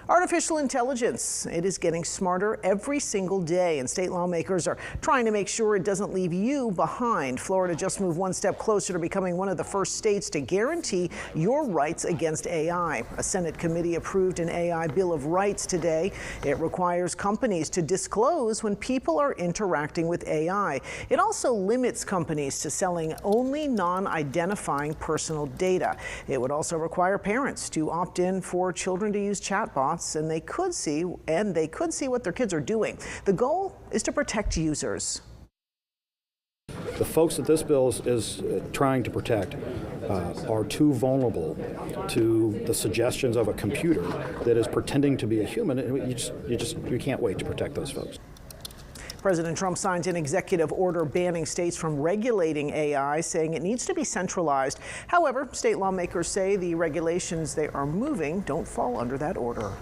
Artificial intelligence, it is getting smarter every single day, and state lawmakers are trying to make sure it doesn't leave you behind. Florida just moved one step closer to becoming one of the first states to guarantee your rights against AI. A Senate committee approved an AI Bill of Rights today. It requires companies to disclose when people are interacting with AI. It also limits companies to selling only non-identifying personal data. It would also require parents to opt in for children to use chatbots, and they could see what their kids are doing. The goal is to protect users. The folks that this bill is trying to protect are too vulnerable to the suggestions of a computer that is pretending to be a human. You can't wait to protect those folks. President Trump signed an executive order banning states from regulating AI, saying it needs to be centralized. However, state lawmakers say the regulations they are moving don't fall under that order.